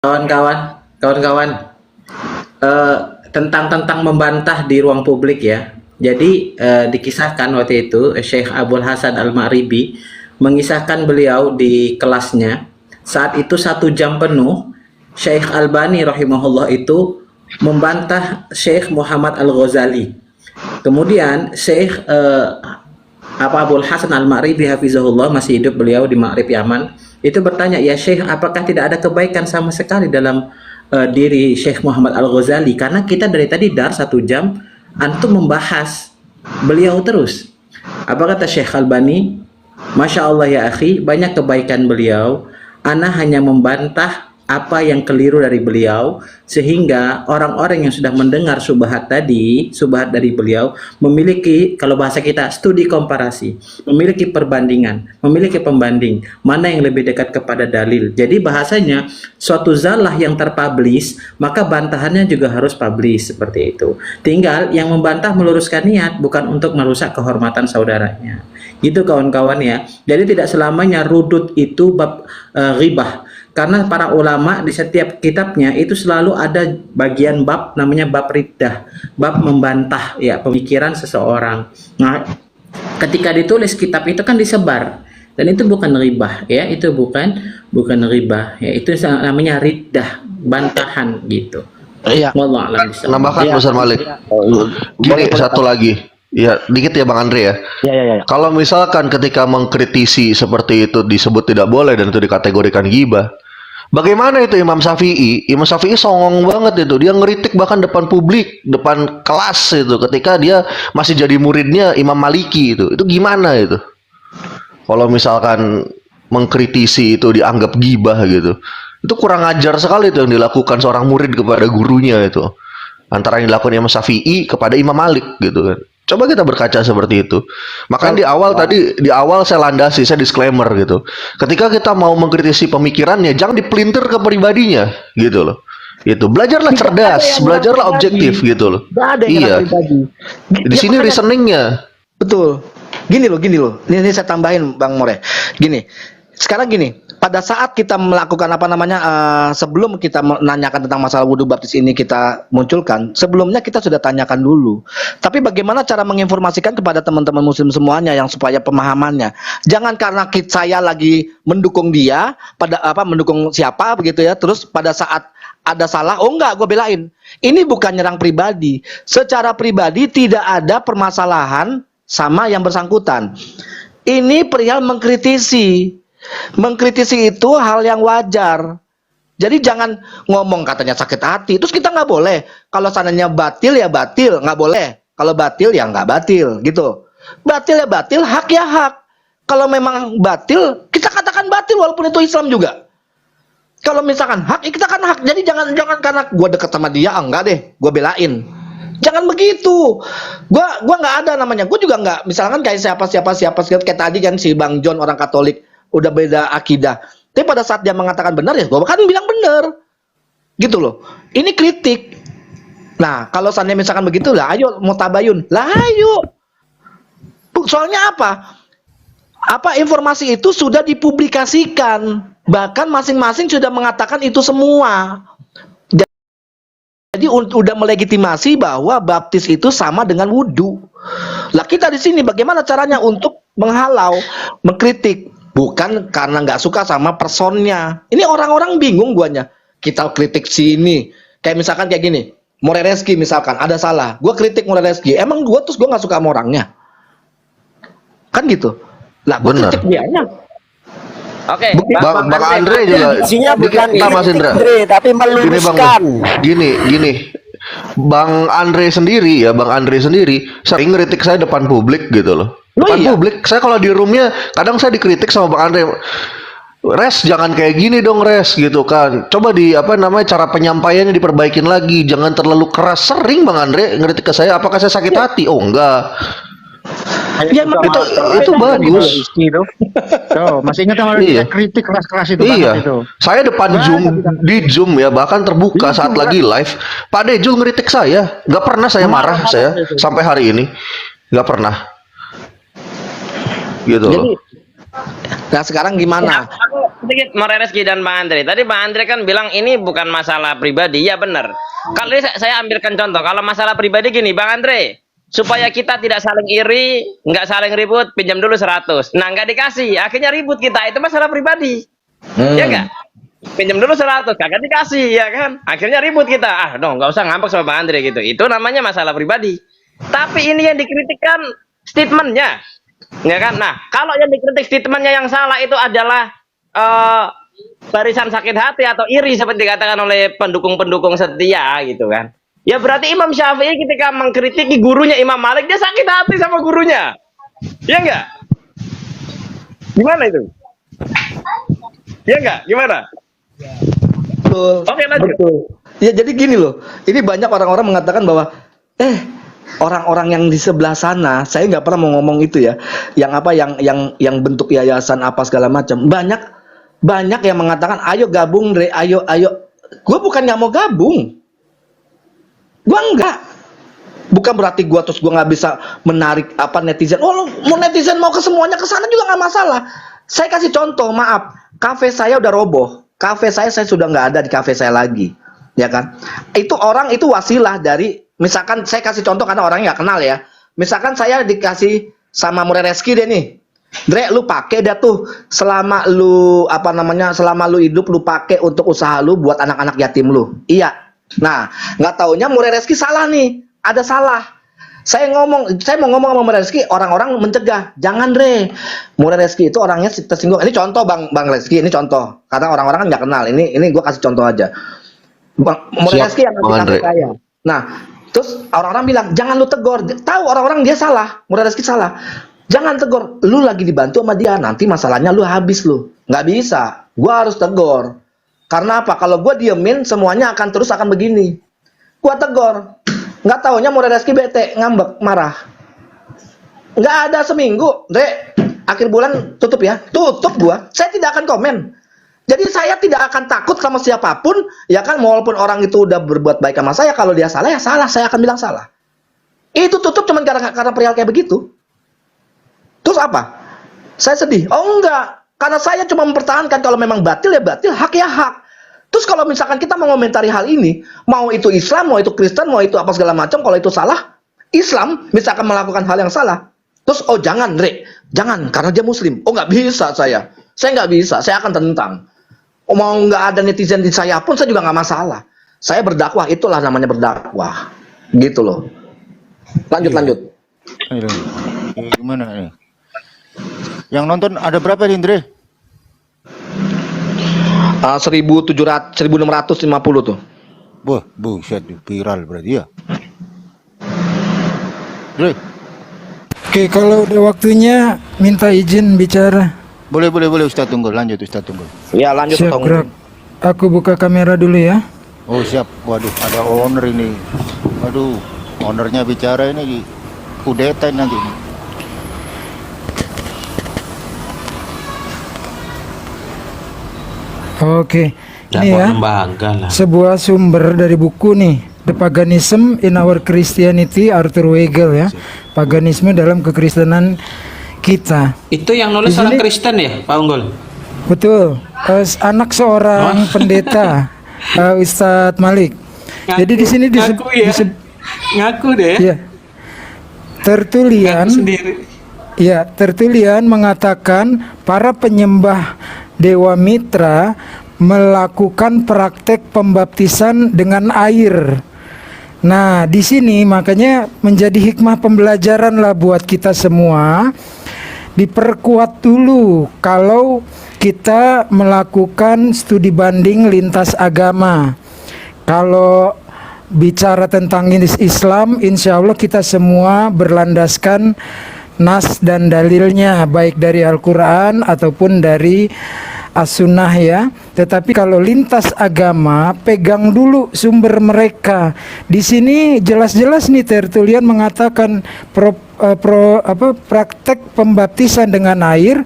Kawan-kawan, eh, tentang membantah di ruang publik ya. Jadi dikisahkan waktu itu Syekh Abdul Hasan Al-Ma'ribi mengisahkan beliau di kelasnya saat itu 1 jam penuh Syekh Albani rahimahullah itu membantah Syekh Muhammad Al-Ghazali. Kemudian Syekh Abdul Hasan Al-Ma'ribi hafizahullah, masih hidup beliau di Ma'rib Yaman, itu bertanya, ya Syekh, apakah tidak ada kebaikan sama sekali dalam diri Syekh Muhammad Al-Ghazali? Karena kita dari tadi 1 jam antum membahas beliau terus. Apa kata Syekh Albani? Masya Allah ya akhi, banyak kebaikan beliau. Ana hanya membantah apa yang keliru dari beliau, sehingga orang-orang yang sudah mendengar subhat dari beliau memiliki, kalau bahasa kita, studi komparasi, memiliki perbandingan, memiliki pembanding mana yang lebih dekat kepada dalil. Jadi bahasanya suatu zalah yang terpublish, maka bantahannya juga harus publish, seperti itu. Tinggal yang membantah meluruskan niat, bukan untuk merusak kehormatan saudaranya. Gitu kawan-kawan ya. Jadi tidak selamanya rudud itu bab ghibah. Karena para ulama di setiap kitabnya itu selalu ada bagian bab namanya bab riddah, bab membantah ya pemikiran seseorang. Nah, ketika ditulis kitab itu kan disebar, dan itu bukan ribah ya, itu bukan ribah ya, itu namanya riddah, bantahan gitu. Iya. Wallahu a'lam bishawab. Nambahkan Iya. Ustaz Malik. Gini, satu lagi. Ya, dikit ya Bang Andre ya. Ya. Kalau misalkan ketika mengkritisi seperti itu disebut tidak boleh dan itu dikategorikan gibah, bagaimana itu Imam Syafi'i? Imam Syafi'i songong banget itu. Dia ngeritik bahkan depan publik, depan kelas itu ketika dia masih jadi muridnya Imam Maliki itu. Itu gimana itu? Kalau misalkan mengkritisi itu dianggap gibah gitu. Itu kurang ajar sekali itu yang dilakukan seorang murid kepada gurunya itu. Antara yang dilakukan Imam Syafi'i kepada Imam Malik gitu kan. Coba kita berkaca seperti itu. Makanya di awal saya landasi, saya disclaimer gitu. Ketika kita mau mengkritisi pemikirannya, jangan dipelintir ke pribadinya gitu loh. Itu belajarlah cerdas, belajarlah objektif gitu loh. Nggak ada yang Iya. pribadi. Di sini reasoningnya. Betul. Gini loh. Ini saya tambahin Bang More. Gini. Sekarang gini, pada saat kita melakukan sebelum kita menanyakan tentang masalah wudhu baptis ini kita munculkan, sebelumnya kita sudah tanyakan dulu. Tapi bagaimana cara menginformasikan kepada teman-teman muslim semuanya yang supaya pemahamannya. Jangan karena saya lagi mendukung dia, mendukung siapa begitu ya, terus pada saat ada salah, oh enggak, gue belain. Ini bukan nyerang pribadi. Secara pribadi tidak ada permasalahan sama yang bersangkutan. Ini perihal mengkritisi. Mengkritisi itu hal yang wajar. Jadi jangan ngomong katanya sakit hati, terus kita nggak boleh. Kalau sananya batil ya batil, nggak boleh. Kalau batil ya nggak batil, gitu. Batil ya batil, hak ya hak. Kalau memang batil, kita katakan batil walaupun itu Islam juga. Kalau misalkan hak, ya kita kan hak. Jadi jangan karena gue deket sama dia, enggak deh, gue belain. Jangan begitu. Gua nggak ada namanya. Gue juga nggak. Misalkan kayak siapa kayak tadi kan si Bang John orang Katolik udah beda akidah. Tapi pada saat dia mengatakan benar ya gue kan bilang benar. Gitu loh. Ini kritik. Nah, kalau seandainya misalkan begitu lah, ayo mau tabayun. Lah ayo. Soalnya apa? Informasi itu sudah dipublikasikan. Bahkan masing-masing sudah mengatakan itu semua. Jadi udah melegitimasi bahwa baptis itu sama dengan wudhu. Lah kita di sini bagaimana caranya untuk menghalau, mengkritik? Bukan karena nggak suka sama personnya. Ini orang-orang bingung guanya. Kita kritik sini. Kayak misalkan kayak gini. More Reski misalkan ada salah. Gue kritik More Reski. Emang gue nggak suka sama orangnya. Kan gitu. Lah gue kritik dianya. Oke, Bang Andre juga. isinya bukan Mas Indra. tapi meluruskan. Gini. Bang Andre sendiri sering ngeritik saya depan publik gitu loh. Depan publik. Saya kalau di roomnya kadang saya dikritik sama Bang Andre. Res, jangan kayak gini dong Res gitu kan. Coba cara penyampaiannya diperbaikin lagi, jangan terlalu keras. Sering Bang Andre ngeritik ke saya, apakah saya sakit hati? Oh enggak. Ya, itu bagus. Tuh, masih ingat sama kritik keras-keras itu banget itu. Saya depan di Zoom ya, bahkan terbuka saat lagi live. Pak Dejul ngeritik saya, nggak pernah saya marah sampai hari ini, nggak pernah. Gitu. Jadi Nah sekarang gimana? Aku sedikit Reski dan Bang Andre. Tadi Bang Andre kan bilang ini bukan masalah pribadi. Ya benar. Kalau ini saya ambilkan contoh. Kalau masalah pribadi gini, Bang Andre. Supaya kita tidak saling iri, nggak saling ribut, pinjam dulu 100. Nah, nggak dikasih. Akhirnya ribut kita. Itu masalah pribadi. Ya nggak? Pinjam dulu 100, kagak dikasih, ya kan? Akhirnya ribut kita. Ah, dong, nggak usah ngambek sama Bang Andre gitu. Itu namanya masalah pribadi. Tapi ini yang dikritikkan statementnya. Ya kan? Nah, kalau yang dikritik statementnya yang salah itu adalah barisan sakit hati atau iri seperti dikatakan oleh pendukung-pendukung setia gitu kan. Ya berarti Imam Syafi'i ketika mengkritiki gurunya Imam Malik, dia sakit hati sama gurunya. Ya enggak? Gimana itu? Ya enggak? Gimana? Betul. Oke, lanjut. Betul. Ya jadi gini loh. Ini banyak orang-orang mengatakan bahwa orang-orang yang di sebelah sana, saya nggak pernah mau ngomong itu ya. Yang apa yang bentuk yayasan apa segala macam. Banyak yang mengatakan ayo gabung, Dre, ayo. Gue bukan nggak mau gabung. Gue enggak. Bukan berarti gue terus gue nggak bisa menarik apa netizen. Oh, lu mau netizen mau ke semuanya ke sana juga nggak masalah. Saya kasih contoh, maaf, kafe saya udah roboh. Kafe saya sudah nggak ada di kafe saya lagi, ya kan? Itu orang itu wasilah dari, misalkan saya kasih contoh karena orangnya nggak kenal ya. Misalkan saya dikasih sama Reski deh nih, Dre, lu pakai dah tuh selama lu selama lu hidup lu pakai untuk usaha lu buat anak-anak yatim lu. Iya. Nah, nggak taunya Reski salah nih, ada salah. Saya mau ngomong sama Reski, orang-orang mencegah, jangan Dre. Reski itu orangnya tersinggung. Ini contoh Bang Reski, ini contoh. Karena orang-orang kan nggak kenal. Ini gue kasih contoh aja. Reski yang ngasih saya. Nah, terus orang-orang bilang, jangan lu tegur. Tahu orang-orang dia salah, Reski salah. Jangan tegur. Lu lagi dibantu sama dia, nanti masalahnya lu habis lu. Nggak bisa. Gua harus tegur. Karena apa? Kalau gua diemin, semuanya akan begini. Gua tegur. Nggak taunya Reski bete, ngambek, marah. Nggak ada seminggu, Dre, akhir bulan tutup ya. Tutup gua. Saya tidak akan komen. Jadi saya tidak akan takut sama siapapun, ya kan, walaupun orang itu udah berbuat baik sama saya, kalau dia salah ya salah, saya akan bilang salah. Itu tutup cuma karena perihal kayak begitu. Terus apa? Saya sedih. Oh enggak, karena saya cuma mempertahankan kalau memang batil ya batil, hak ya hak. Terus kalau misalkan kita mengomentari hal ini, mau itu Islam, mau itu Kristen, mau itu apa segala macam, kalau itu salah, Islam misalkan melakukan hal yang salah, terus oh jangan, Dre, jangan karena dia Muslim. Oh nggak bisa saya nggak bisa, saya akan tentang. Oh, mau nggak ada netizen di saya pun saya juga nggak masalah. Saya berdakwah, itulah namanya berdakwah, gitu loh. Lanjut. Aduh, gimana nih? Yang nonton ada berapa nih, Dre? 1.650 tuh. Wah, buset, viral berarti ya. Dre, Oke, kalau udah waktunya minta izin bicara. boleh Ustaz Tunggul, lanjut Ustaz Tunggul. Ya lanjut. Siap, Tong. gerak. Aku buka kamera dulu ya. Oh siap, waduh ada owner ini. Waduh, ownernya bicara ini kudeta nanti. Oke, Nggak ini mau ya lembaga lah. sebuah sumber dari buku nih, The Paganism in Our Christianity, Arthur Weigel ya. Paganisme dalam kekristenan kita. Itu yang nulis Di orang sini- Kristen ya, Pak Unggul? Betul, anak seorang pendeta, Ustadz Malik. Jadi di sini ngaku ya. Ngaku deh. ya, Tertullian. Ngaku sendiri. Ya, Tertullian mengatakan para penyembah Dewa Mitra melakukan praktek pembaptisan dengan air. Nah, di sini makanya menjadi hikmah pembelajaran lah buat kita semua. Diperkuat dulu kalau kita melakukan studi banding lintas agama. Kalau bicara tentang Islam, insya Allah kita semua berlandaskan nas dan dalilnya, baik dari Al-Quran ataupun dari As-Sunnah ya. Tetapi kalau lintas agama, pegang dulu sumber mereka. Di sini jelas-jelas nih Tertullian mengatakan praktek pembaptisan dengan air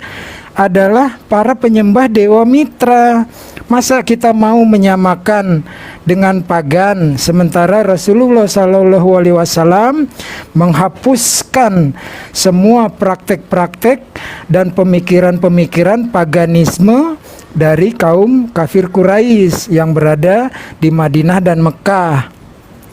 adalah para penyembah Dewa Mitra. Masa kita mau menyamakan dengan pagan, sementara Rasulullah SAW menghapuskan semua praktek-praktek dan pemikiran-pemikiran paganisme dari kaum kafir Quraisy yang berada di Madinah dan Mekah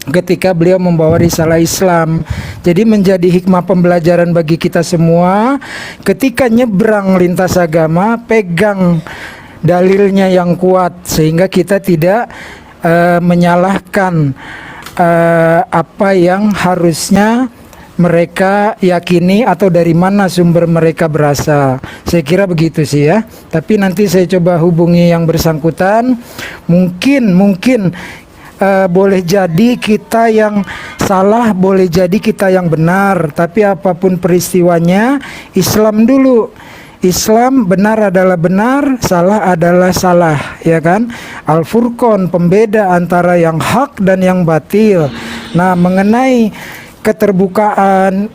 ketika beliau membawa risalah Islam. Jadi menjadi hikmah pembelajaran bagi kita semua, ketika nyebrang lintas agama, pegang dalilnya yang kuat sehingga kita tidak menyalahkan apa yang harusnya mereka yakini atau dari mana sumber mereka berasal. Saya kira begitu sih ya. Tapi nanti saya coba hubungi yang bersangkutan. Mungkin boleh jadi kita yang salah, boleh jadi kita yang benar. Tapi apapun peristiwanya, Islam dulu. Islam benar adalah benar, salah adalah salah, ya kan? Al-Furqan, pembeda antara yang hak dan yang batil. Nah, mengenai keterbukaan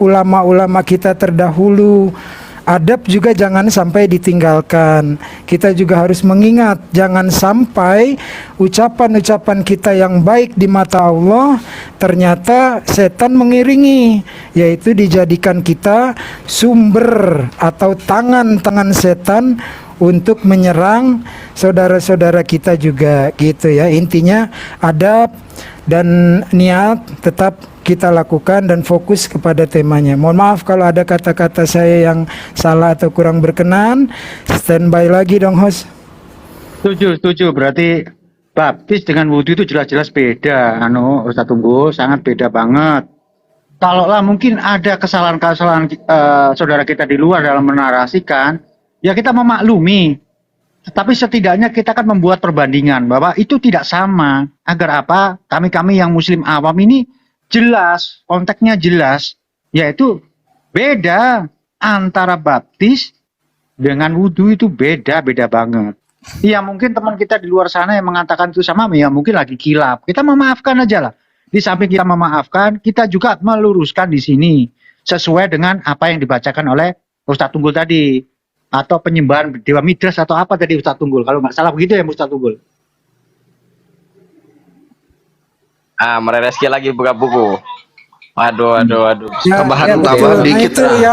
ulama-ulama kita terdahulu, adab juga jangan sampai ditinggalkan. Kita juga harus mengingat, jangan sampai ucapan-ucapan kita yang baik di mata Allah ternyata setan mengiringi, yaitu dijadikan kita sumber atau tangan-tangan setan untuk menyerang saudara-saudara kita juga, gitu ya. Intinya adab dan niat tetap kita lakukan dan fokus kepada temanya. Mohon maaf kalau ada kata-kata saya yang salah atau kurang berkenan. Standby lagi dong, host. Setuju. Berarti baptis dengan wudhu itu jelas-jelas beda. Ustaz Tunggul, sangat beda banget. Kalaulah mungkin ada kesalahan-kesalahan saudara kita di luar dalam menarasikan, ya kita memaklumi. Tetapi setidaknya kita kan membuat perbandingan bahwa itu tidak sama. Agar apa? Kami yang muslim awam ini jelas, konteksnya jelas, yaitu beda antara baptis dengan wudhu itu beda banget. Ya mungkin teman kita di luar sana yang mengatakan itu sama, ya mungkin lagi kilap. Kita memaafkan aja lah. Di samping kita memaafkan, kita juga meluruskan di sini sesuai dengan apa yang dibacakan oleh Ustadz Tunggul tadi, atau penyembahan Dewa Midras atau apa tadi Ustadz Tunggul. Kalau nggak salah begitu ya Ustadz Tunggul. Merereski lagi buka buku. Waduh. Tambahan betul. dikit. Nah, itu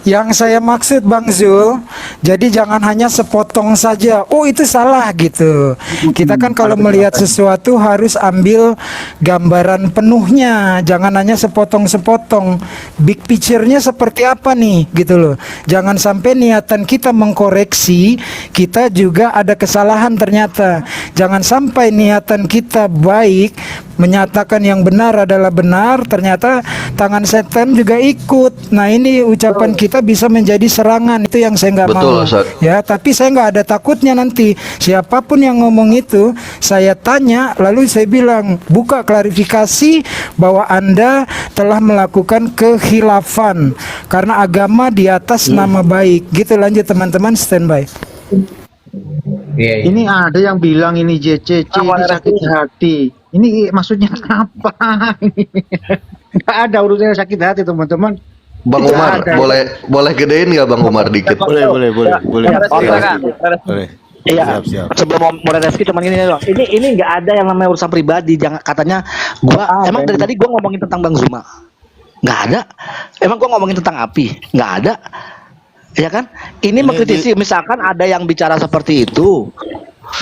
yang saya maksud Bang Zul. Jadi jangan hanya sepotong saja, oh itu salah gitu. Kita kan kalau melihat sesuatu harus ambil gambaran penuhnya, jangan hanya sepotong-sepotong. Big picture-nya seperti apa nih gitu loh. Jangan sampai niatan kita mengkoreksi, kita juga ada kesalahan ternyata. Jangan sampai niatan kita baik, menyatakan yang benar adalah benar, ternyata tangan setan juga ikut. Nah, ini ucapan kita bisa menjadi serangan. Itu yang saya nggak mau. Ustaz. Ya, tapi saya nggak ada takutnya nanti siapapun yang ngomong itu saya tanya, lalu saya bilang buka klarifikasi bahwa Anda telah melakukan kekhilafan karena agama di atas nama baik. Gitu, lanjut teman-teman, standby. Ini ada yang bilang ini JCC, ini sakit hati. Ini maksudnya apa? Nggak ada urusannya sakit hati teman-teman. Bang Umar, boleh gedein nggak Bang Umar dikit? Boleh. Iya. Siap. Sebelum mau reski cuman gini doang. Ini nggak ada yang namanya urusan pribadi. Jangan katanya emang dari tadi gua ngomongin tentang Bang Zuma. Nggak ada. Emang gua ngomongin tentang api. Nggak ada. Ya kan? Ini mengkritisi misalkan ada yang bicara seperti itu.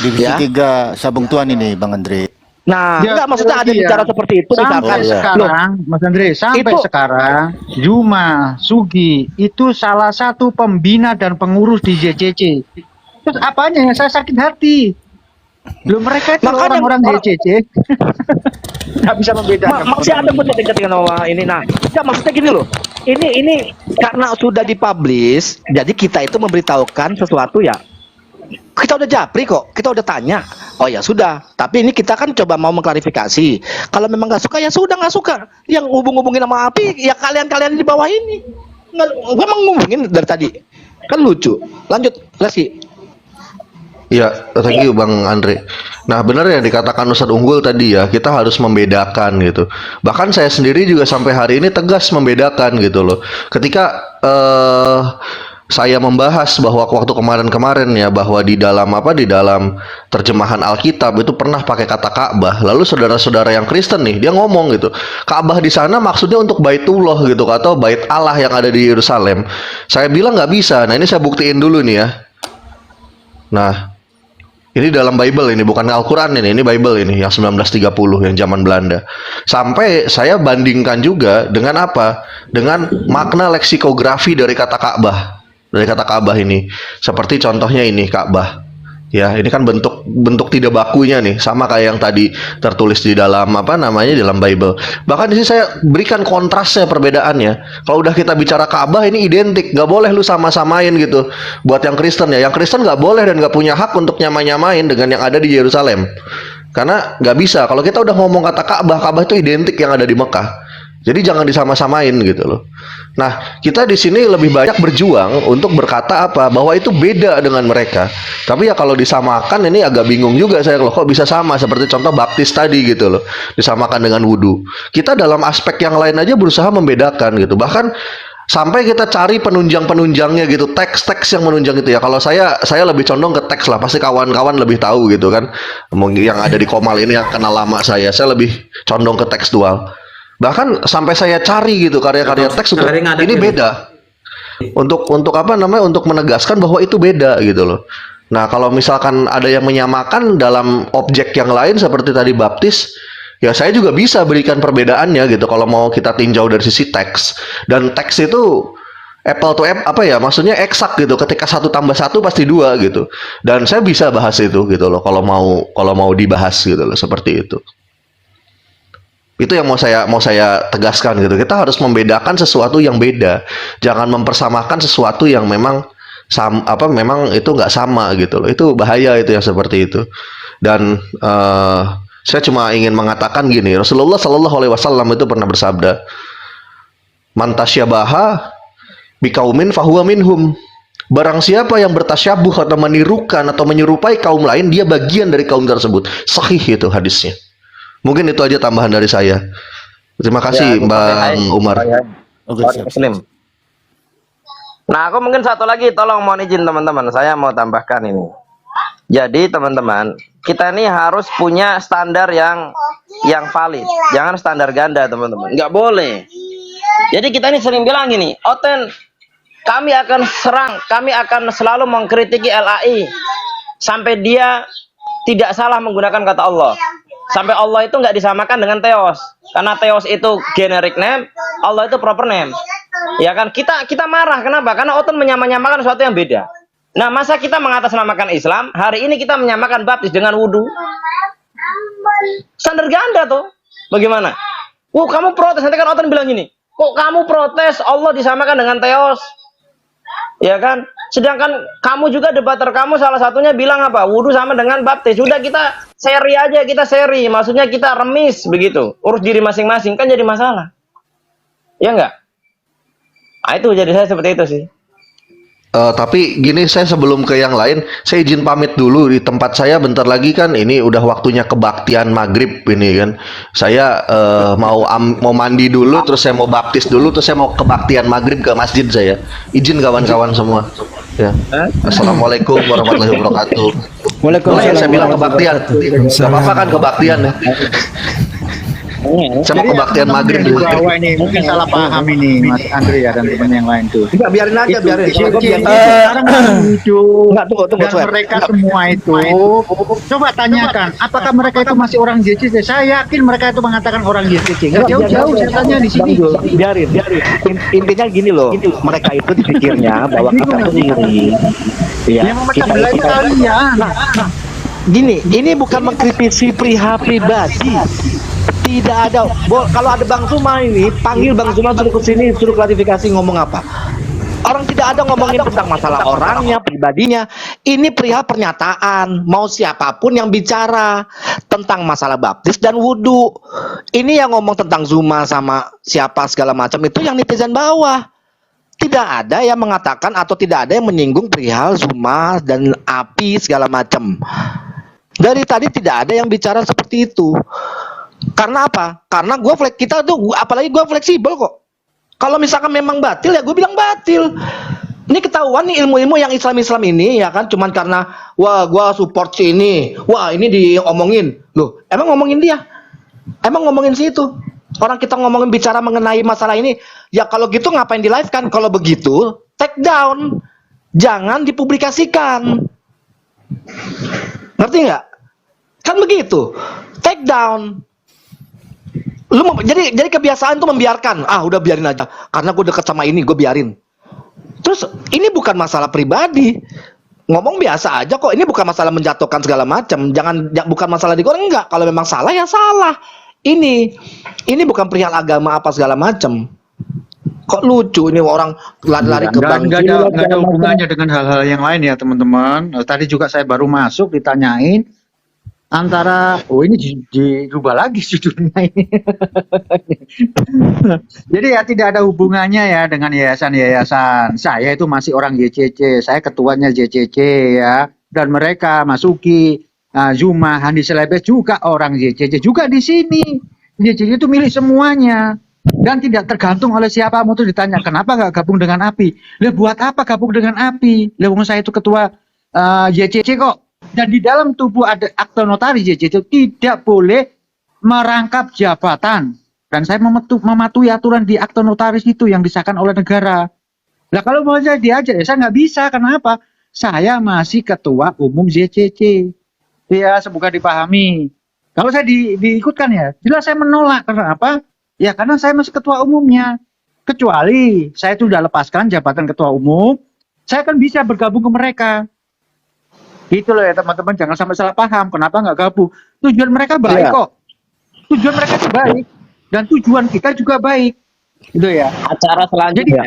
Divisi 3 Sabung Tuan ini Bang Andre. Nah, enggak maksudnya ada bicara seperti itu misalkan. Sekarang, Mas Andre, sampai sekarang Juma Sugi itu salah satu pembina dan pengurus di JCC. Terus apanya yang saya sakit hati? Loh, mereka itu orang-orang JCC. Nggak bisa membedakan. Masih ada ketika ini. Nah, enggak maksudnya gini loh. Ini karena sudah dipublish, jadi kita itu memberitahukan sesuatu ya. Kita udah japri kok, kita udah tanya. Oh ya sudah, tapi ini kita kan coba mau mengklarifikasi. Kalau memang nggak suka ya sudah nggak suka. Yang hubung-hubungin sama api ya kalian di bawah ini. Nggak, gue emang ngomongin dari tadi. Kan lucu. Lanjut, Reski. Iya, thank you Bang Andre. Nah, benar yang dikatakan Ustadz Unggul tadi ya, kita harus membedakan gitu. Bahkan saya sendiri juga sampai hari ini tegas membedakan gitu loh. Ketika saya membahas bahwa waktu kemarin-kemarin ya, bahwa di dalam terjemahan Alkitab itu pernah pakai kata Ka'bah. Lalu saudara-saudara yang Kristen nih, dia ngomong gitu, Ka'bah di sana maksudnya untuk Baitullah gitu, atau Bait Allah yang ada di Yerusalem. Saya bilang nggak bisa. Nah, ini saya buktiin dulu nih ya. Nah, ini dalam Bible, ini bukan Al-Quran, ini Bible, ini yang 1930 yang zaman Belanda. Sampai saya bandingkan juga dengan apa? Dengan makna leksikografi dari kata Ka'bah. Dari kata Ka'bah ini. Seperti contohnya ini Ka'bah. Ya, ini kan bentuk tidak bakunya nih, sama kayak yang tadi tertulis di dalam dalam Bible. Bahkan di sini saya berikan kontrasnya, perbedaannya. Kalau udah kita bicara Ka'bah, ini identik, nggak boleh lu sama-samain gitu. Buat yang Kristen ya, yang Kristen nggak boleh dan nggak punya hak untuk nyamain dengan yang ada di Yerusalem. Karena nggak bisa. Kalau kita udah ngomong kata Ka'bah, Ka'bah itu identik yang ada di Mekah. Jadi jangan disama-samain gitu loh. Nah, kita di sini lebih banyak berjuang untuk berkata apa? Bahwa itu beda dengan mereka. Tapi ya kalau disamakan ini agak bingung juga saya, loh kok bisa sama, seperti contoh baptis tadi gitu loh. Disamakan dengan wudhu. Kita dalam aspek yang lain aja berusaha membedakan gitu. Bahkan sampai kita cari penunjang-penunjangnya gitu, teks-teks yang menunjang itu ya. Kalau saya lebih condong ke teks lah, pasti kawan-kawan lebih tahu gitu kan. Yang ada di Komal ini yang kenal lama saya lebih condong ke tekstual. Bahkan sampai saya cari gitu karya-karya teks untuk ini beda. Untuk untuk menegaskan bahwa itu beda gitu loh. Nah, kalau misalkan ada yang menyamakan dalam objek yang lain seperti tadi baptis, ya saya juga bisa berikan perbedaannya gitu kalau mau kita tinjau dari sisi teks. Dan teks itu apple to apple, maksudnya eksak gitu, ketika 1 tambah 1 pasti 2 gitu. Dan saya bisa bahas itu gitu loh kalau mau dibahas gitu loh, seperti itu. Itu yang mau saya tegaskan gitu. Kita harus membedakan sesuatu yang beda. Jangan mempersamakan sesuatu yang memang memang itu nggak sama gitu loh. Itu bahaya itu yang seperti itu. Dan saya cuma ingin mengatakan gini, Rasulullah Shallallahu Alaihi Wasallam itu pernah bersabda, "Man tasyabaha biqaumin fahuwa minhum." Barang siapa yang bertasyabuh atau menirukan atau menyerupai kaum lain, dia bagian dari kaum tersebut. Sahih itu hadisnya. Mungkin itu aja tambahan dari saya. Terima kasih Bang Umar. Muslim. Nah, aku mungkin satu lagi, tolong mohon izin teman-teman, saya mau tambahkan ini. Jadi teman-teman, kita ini harus punya standar yang valid. Jangan standar ganda teman-teman. Nggak boleh. Jadi kita ini sering bilang gini, kami akan serang, kami akan selalu mengkritiki LAI sampai dia tidak salah menggunakan kata Allah. Sampai Allah itu nggak disamakan dengan Theos, karena Theos itu generic name, Allah itu proper name. Ya kan, kita marah kenapa? Karena Oten menyamakan sesuatu yang beda. Nah, masa kita mengatasnamakan Islam, hari ini kita menyamakan baptis dengan wudhu? Standar ganda tuh. Bagaimana? Kamu protes, nanti kan Oten bilang gini, kok kamu protes Allah disamakan dengan Theos? Ya kan? Sedangkan kamu juga debater kamu salah satunya bilang apa? Wudhu sama dengan baptis. Sudah kita seri. Maksudnya kita remis begitu. Urus diri masing-masing kan jadi masalah. Ya enggak? Nah, itu jadi saya seperti itu sih. Tapi gini, saya sebelum ke yang lain, saya izin pamit dulu. Di tempat saya bentar lagi kan ini udah waktunya kebaktian maghrib ini kan. Saya mau mandi dulu, terus saya mau baptis dulu, terus saya mau kebaktian maghrib ke masjid saya. Izin kawan-kawan semua. Ya. Assalamualaikum warahmatullahi wabarakatuh. Waalaikumsalam. Saya bilang kebaktian. Gak apa-apa kan kebaktian ya. Saya mau kebaktian maghrib di dulu. bawah ini mungkin salah paham ini Mas Andre ya dan teman yang lain tuh. Enggak, biarin aja, biarin. Sekarang hidup. Enggak, tunggu, Dan Swer. mereka semua itu, coba tanyakan, apakah mereka itu masih orang JCC? Saya yakin mereka itu mengatakan orang JCC. Enggak jauh-jauh saya tanya di sini. Biarin. Intinya gini loh, mereka itu dipikirnya bahwa kita tuh iri. Ya, Yang memecah belah itu kalian. Gini, ini bukan mengkritisi pribadi. Tidak ada. Kalau ada Bang Suma ini, panggil Bang Suma suruh kesini, suruh klarifikasi ngomong apa. Orang tidak ada ngomongin tentang masalah orangnya, pribadinya. Ini perihal pernyataan. Mau siapapun yang bicara tentang masalah baptis dan wudhu. Ini yang ngomong tentang Zuma sama siapa segala macam itu yang netizen bawah. Tidak ada yang mengatakan atau tidak ada yang menyinggung perihal Zuma dan api segala macam. Dari tadi tidak ada yang bicara seperti itu. Karena apa? Karena kita tuh, apalagi gue fleksibel kok. Kalau misalkan memang batil ya gue bilang batil. Ini ketahuan nih ilmu-ilmu yang Islam-Islam ini ya kan cuman karena wah gua support si ini. Wah, ini diomongin. Loh, emang ngomongin dia? Emang ngomongin si itu? Orang kita ngomongin bicara mengenai masalah ini, ya kalau gitu ngapain di live kan? Kalau begitu, take down. Jangan dipublikasikan. Ngerti nggak? Kan begitu. Take down. Jadi kebiasaan tuh membiarkan. Ah, udah biarin aja. Karena gue deket sama ini, gue biarin. Terus ini bukan masalah pribadi. Ngomong biasa aja kok. Ini bukan masalah menjatuhkan segala macam. Bukan masalah digoreng, enggak. Kalau memang salah ya salah. Ini bukan perihal agama apa segala macam. Kok lucu ini orang lari-lari ke bank. Nggak ada hubungannya dengan hal-hal yang lain ya teman-teman. Tadi juga saya baru masuk ditanyain antara ini dirubah lagi judulnya ini. Jadi ya tidak ada hubungannya ya dengan yayasan-yayasan. Saya itu masih orang YCC, saya ketuanya YCC ya. Dan mereka Masuki, Zuma, Handi Selebes juga orang YCC juga di sini. YCC itu milik semuanya. Dan tidak tergantung oleh siapa. Mau tuh ditanya kenapa nggak gabung dengan API? Lah buat apa gabung dengan API? Lah saya itu ketua YCC kok. Dan di dalam tubuh ada akte notaris YCC tidak boleh merangkap jabatan. Dan saya mematuhi aturan di akte notaris itu yang disahkan oleh negara. Nah kalau mau saya diajar ya saya nggak bisa. Kenapa? Saya masih ketua umum YCC. Ya semoga dipahami. Kalau saya diikutkan ya jelas saya menolak. Karena apa? Ya karena saya masih ketua umumnya. Kecuali saya sudah lepaskan jabatan ketua umum, saya kan bisa bergabung ke mereka. Gitu loh ya teman-teman, jangan sampai salah paham. Kenapa nggak gabung? Tujuan mereka baik kok. Tujuan mereka itu baik. Dan tujuan kita juga baik. Gitu ya. Acara selanjutnya.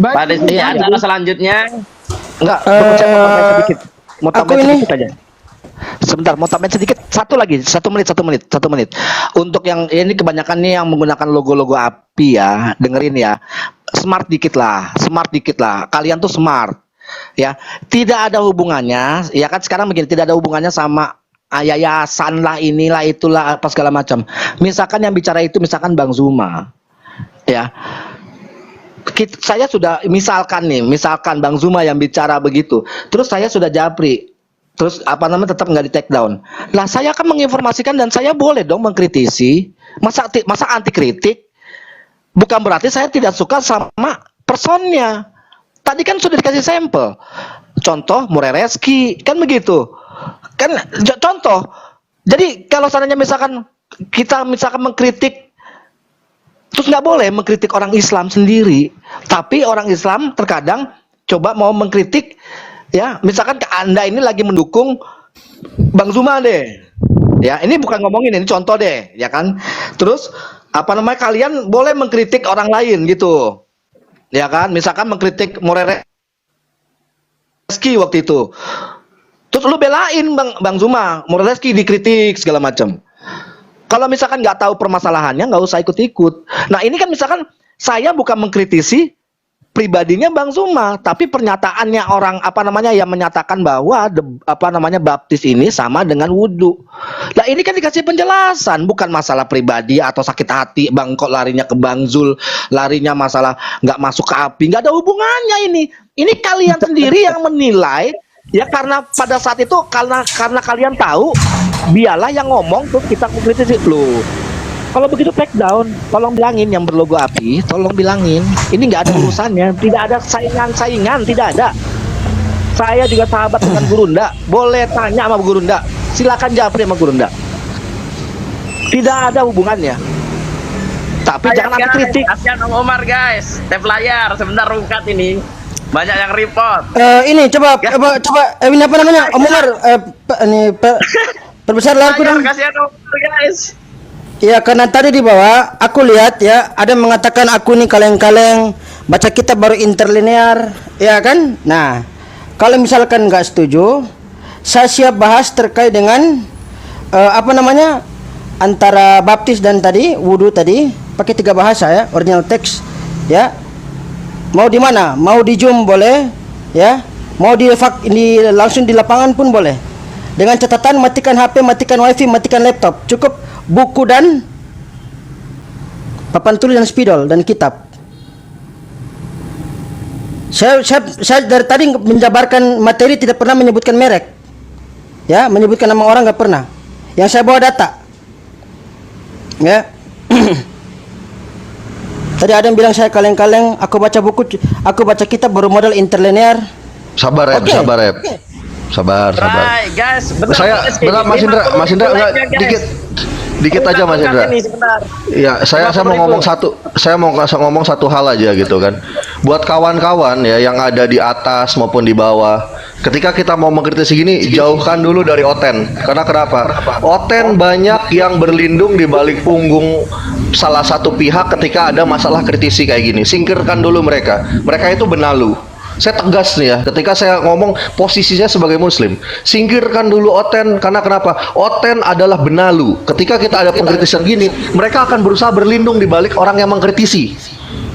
Baik. Pak Desi, acara selanjutnya. Enggak, saya mau tambahin sedikit. Mau Aku tambahin ini- sedikit aja. Sebentar, mau tambahin sedikit. Satu lagi, 1 menit. Untuk yang ini kebanyakan nih yang menggunakan logo-logo API ya, dengerin ya. Smart dikit lah. Kalian tuh smart. Ya, tidak ada hubungannya. Ya kan sekarang begini, tidak ada hubungannya sama yayasan lah, inilah, itulah, apa segala macam. Misalkan yang bicara itu misalkan Bang Zuma. Ya. Saya sudah misalkan Bang Zuma yang bicara begitu. Terus saya sudah japri. Terus tetap nggak di take down. Lah saya akan menginformasikan dan saya boleh dong mengkritisi. Masa anti kritik? Bukan berarti saya tidak suka sama personnya. Tadi kan sudah dikasih sampel. Contoh Murereski, kan begitu. Kan contoh. Jadi kalau seandainya misalkan kita mengkritik, terus nggak boleh mengkritik orang Islam sendiri. Tapi orang Islam terkadang coba mau mengkritik, ya misalkan Anda ini lagi mendukung Bang Zuma deh. Ya, ini bukan ngomongin, ini contoh deh, ya kan. Terus kalian boleh mengkritik orang lain gitu. Ya kan, misalkan mengkritik Murereski waktu itu. Terus lu belain Bang Zuma, Murereski dikritik segala macam. Kalau misalkan nggak tahu permasalahannya, nggak usah ikut-ikut. Nah ini kan misalkan saya bukan mengkritisi pribadinya Bang Zuma, tapi pernyataannya orang yang menyatakan bahwa baptis ini sama dengan wudhu. Nah ini kan dikasih penjelasan, bukan masalah pribadi atau sakit hati Bang kok larinya ke Bang Zul, larinya masalah nggak masuk ke API, nggak ada hubungannya ini. Ini kalian sendiri yang menilai, ya karena pada saat itu karena kalian tahu, biarlah yang ngomong terus kita mengkritisi loh. Kalau begitu take down, tolong bilangin yang berlogo API, tolong bilangin. Ini nggak ada urusannya, tidak ada saingan, tidak ada. Saya juga sahabat dengan Gurunda, boleh tanya sama Gurunda, silakan japri sama Gurunda. Tidak ada hubungannya. Tapi jangan anti kritik. Kasihan Om Omar guys. Tap layar, sebentar rungkat ini. Banyak yang report. Ini coba ini apa namanya? Om Umar, perbesar layarku dong. Kasihan Om Omar guys. Ya, karena tadi di bawah aku lihat ya ada mengatakan aku nih kaleng-kaleng baca kitab baru interlinear, ya kan? Nah, kalau misalkan nggak setuju, saya siap bahas terkait dengan antara baptis dan tadi wudhu tadi pakai 3 bahasa ya, original text ya. Mau di mana? Mau di Zoom boleh ya. Mau langsung di lapangan pun boleh. Dengan catatan matikan HP, matikan WiFi, matikan laptop. Cukup buku dan papan tulis dan spidol dan kitab. Saya dari tadi menjabarkan materi, tidak pernah menyebutkan merek. Ya, menyebutkan nama orang nggak pernah. Yang saya bawa data. Ya. Tadi ada yang bilang saya kaleng-kaleng, aku baca buku, aku baca kitab baru modal interlinear. Sabar ya, Oke. sabar ya. Sabar. Right, guys. Saya Benar, Mas Indra, enggak, dikit aja Mas Indra. Ya, saya mau ngomong satu hal aja gitu kan. Buat kawan-kawan ya yang ada di atas maupun di bawah, ketika kita mau mengkritisi gini, jauhkan dulu dari Oten. Karena kenapa? Oten banyak yang berlindung di balik punggung salah satu pihak ketika ada masalah kritisi kayak gini. Singkirkan dulu mereka. Mereka itu benalu. Saya tegas nih ya, ketika saya ngomong posisinya sebagai muslim, singkirkan dulu Oten. Karena kenapa? Oten adalah benalu. Ketika kita ada pengkritisan gini, mereka akan berusaha berlindung di balik orang yang mengkritisi.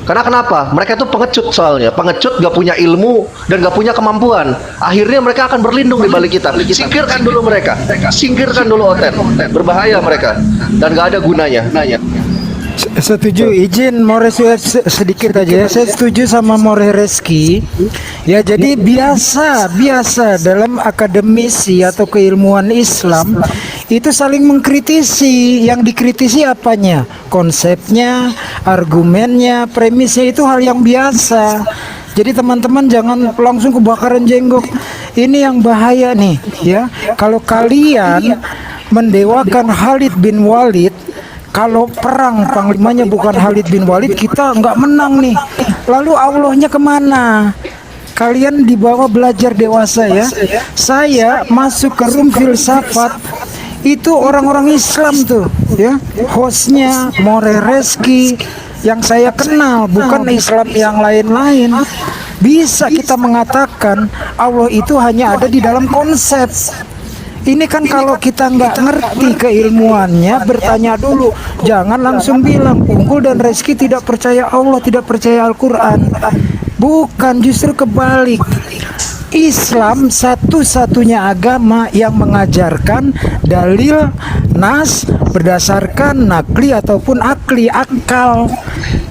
Karena kenapa? Mereka itu pengecut soalnya. Pengecut gak punya ilmu dan gak punya kemampuan. Akhirnya mereka akan berlindung di balik kita. Singkirkan dulu mereka. Singkirkan dulu Oten. Berbahaya mereka. Dan gak ada gunanya. Setuju, izin More sedikit aja ya. Saya setuju sama More Reski. Ya, jadi biasa dalam akademisi atau keilmuan Islam itu saling mengkritisi. Yang dikritisi apanya? Konsepnya, argumennya, premisnya, itu hal yang biasa. Jadi teman-teman jangan langsung kebakaran jenggot. Ini yang bahaya nih, ya. Kalau kalian mendewakan Khalid bin Walid, kalau perang panglimanya bukan Khalid bin Walid, kita nggak menang nih. Lalu Allahnya kemana? Kalian dibawa belajar dewasa ya. Saya masuk ke room filsafat, itu orang-orang Islam tuh ya. Hostnya More Reski yang saya kenal, bukan Islam yang lain-lain. Bisa kita mengatakan Allah itu hanya ada di dalam konsep. Ini kan kalau kita nggak ngerti keilmuannya, bertanya dulu. Jangan langsung bilang Unggul dan Reski tidak percaya Allah, tidak percaya Al-Quran. Bukan, justru kebalik. Islam satu-satunya agama yang mengajarkan dalil nas berdasarkan nakli ataupun akal.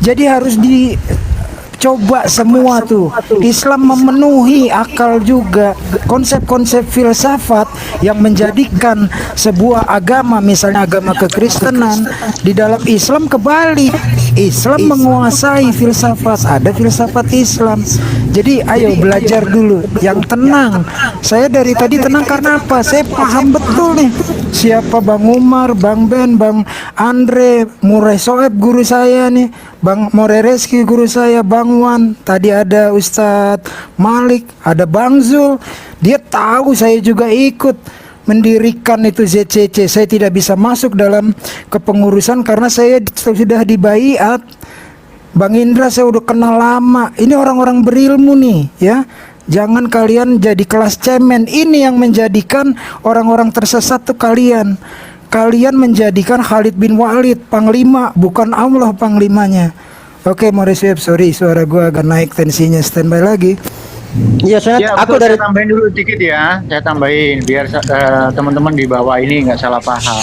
Jadi harus dicoba semua tuh. Islam memenuhi akal juga. Konsep-konsep filsafat yang menjadikan sebuah agama, misalnya agama kekristenan, di dalam Islam kebalik. Islam menguasai filsafat, ada filsafat Islam. Jadi ayo belajar dulu yang tenang. Saya dari tadi tenang karena apa? Saya paham betul nih siapa Bang Umar, Bang Ben, Bang Andre, Murai Soeb guru saya nih, Bang More Reski guru saya, Bang Wan, tadi ada Ustadz Malik, ada Bang Zul. Dia tahu saya juga ikut mendirikan itu ZCC. Saya tidak bisa masuk dalam kepengurusan karena saya sudah dibaiat. Bang Indra saya udah kenal lama. Ini orang-orang berilmu nih ya. Jangan kalian jadi kelas cemen. Ini yang menjadikan orang-orang tersesat tuh kalian. Kalian menjadikan Khalid bin Walid panglima, bukan Allah panglimanya. Oke, Morris Web, sorry suara gua agak naik tensinya, standby lagi. Iya, soalnya aku Betul, dari saya tambahin dulu dikit ya. Saya tambahin biar teman-teman di bawah ini nggak salah paham.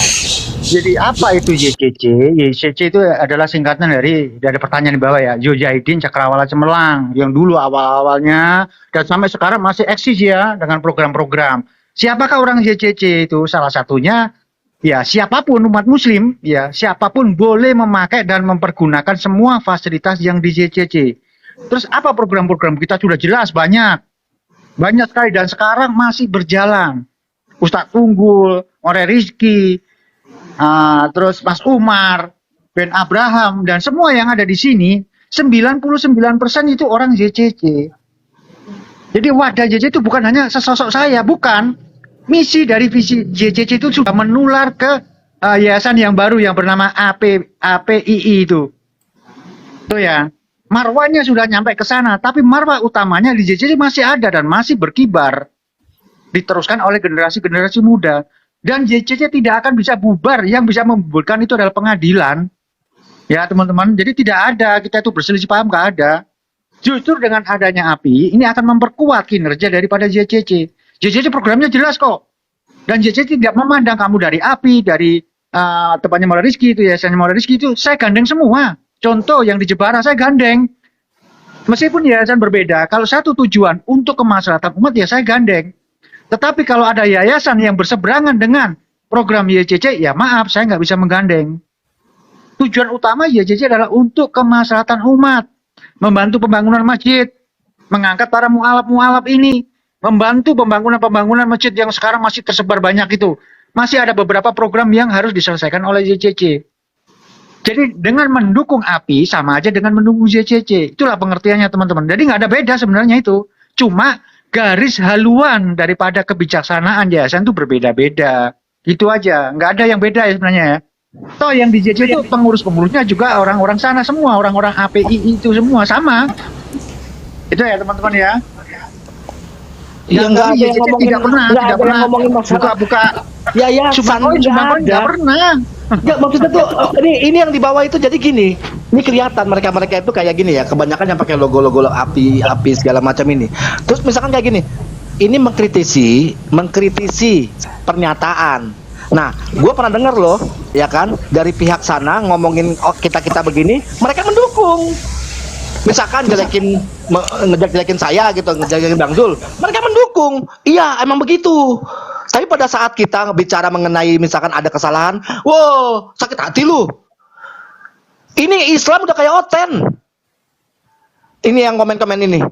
Jadi apa itu YCC? YCC itu adalah singkatan dari pertanyaan di bawah ya. Yujahidin Cakrawala Cemerlang yang dulu awal-awalnya dan sampai sekarang masih eksis ya dengan program-program. Siapakah orang YCC itu? Salah satunya ya siapapun umat muslim ya, siapapun boleh memakai dan mempergunakan semua fasilitas yang di YCC. Terus apa program-program kita sudah jelas banyak sekali dan sekarang masih berjalan. Ustadz Unggul, More Rizky, terus Mas Umar, Ben Abraham dan semua yang ada di sini 99% itu orang YCC. Jadi wadah YCC itu bukan hanya sesosok saya, bukan. Misi dari visi YCC itu sudah menular ke yayasan yang baru yang bernama APII itu. Itu ya. Marwahnya sudah nyampe ke sana, tapi marwah utamanya di JCC masih ada dan masih berkibar. Diteruskan oleh generasi-generasi muda. Dan JCC tidak akan bisa bubar, yang bisa membubarkan itu adalah pengadilan. Ya teman-teman, jadi tidak ada, kita itu berselisih paham, nggak ada. Justru dengan adanya API, ini akan memperkuat kinerja daripada JCC. JCC programnya jelas kok. Dan JCC tidak memandang kamu dari API, dari tempatnya More Rizky itu, yayasannya More Rizky itu, saya gandeng semua. Contoh yang di Jepara saya gandeng. Meskipun yayasan berbeda, kalau satu tujuan untuk kemaslahatan umat ya saya gandeng. Tetapi kalau ada yayasan yang berseberangan dengan program YCC, ya maaf, saya nggak bisa menggandeng. Tujuan utama YCC adalah untuk kemaslahatan umat, membantu pembangunan masjid, mengangkat para mualaf-mualaf ini, membantu pembangunan masjid yang sekarang masih tersebar banyak itu. Masih ada beberapa program yang harus diselesaikan oleh YCC. Jadi dengan mendukung API sama aja dengan mendukung YCC. Itulah pengertiannya teman-teman. Jadi nggak ada beda sebenarnya itu. Cuma garis haluan daripada kebijaksanaan yayasan itu berbeda-beda. Itu aja. Nggak ada yang beda ya sebenarnya ya. Toh yang di YCC itu pengurus-pengurusnya juga orang-orang sana semua. Orang-orang API itu semua sama. Itu ya teman-teman ya. Ya nggak ada yang YCC ngomongin, tidak pernah ngomongin masalah buka yayasan, sumbangan nggak pernah. Ya maksudnya tuh ini yang di bawah itu jadi gini. Ini kelihatan mereka itu kayak gini ya. Kebanyakan yang pakai logo-logo api segala macam ini. Terus misalkan kayak gini. Ini mengkritisi pernyataan. Nah, gue pernah dengar loh, ya kan, dari pihak sana ngomongin kita begini, mereka mendukung. Misalkan ngejelekin saya gitu, ngejelekin Bang Zul, mereka mendukung. Iya, emang begitu. Tapi pada saat kita bicara mengenai misalkan ada kesalahan, wow, sakit hati lu. Ini Islam udah kayak Oten. Ini yang komen-komen ini.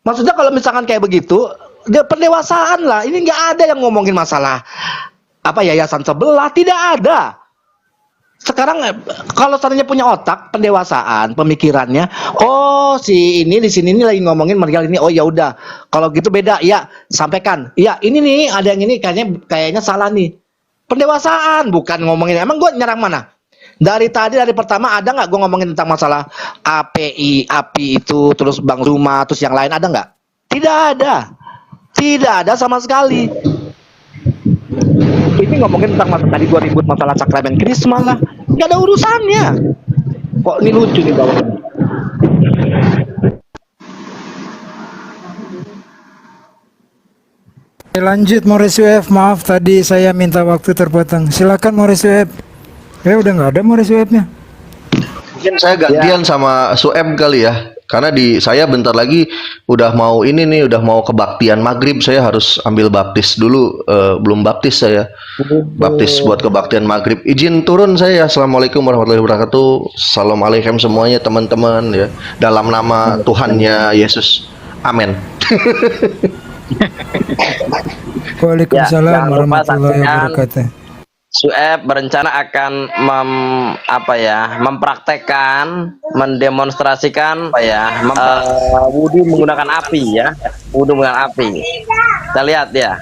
Maksudnya kalau misalkan kayak begitu, dia pendewasaan lah. Ini nggak ada yang ngomongin masalah yayasan sebelah, tidak ada. Sekarang kalau seandainya punya otak, pendewasaan, pemikirannya, oh si ini di sini lagi ngomongin material ini, oh ya udah, kalau gitu beda, ya sampaikan, ya ini nih ada yang ini kayaknya salah nih, pendewasaan, bukan ngomongin, emang gue nyerang mana? Dari pertama ada nggak gue ngomongin tentang masalah API itu, terus Bang Zuma, terus yang lain ada nggak? Tidak ada sama sekali. Ini ngomongin tentang tadi gua ribut masalah sakramen krisma lah, nggak ada urusannya. Kok ini lucu nih bawah. Lanjut Morris Web, maaf tadi saya minta waktu terpotong. Silakan Morris Web. Udah nggak ada Morris Webnya. Mungkin saya gantian sama Sueb kali ya. Karena saya bentar lagi udah mau kebaktian maghrib, saya harus ambil baptis dulu, belum baptis saya, baptis buat kebaktian maghrib. Izin turun saya. Assalamualaikum warahmatullahi wabarakatuh. Salam alaikum semuanya teman-teman ya. Dalam nama Tuhannya Yesus. Amin. Waalaikumsalam warahmatullahi wabarakatuh. Sueb berencana akan mempraktekkan, mendemonstrasikan wudhu menggunakan api ya, wudhu menggunakan api. Kita lihat ya.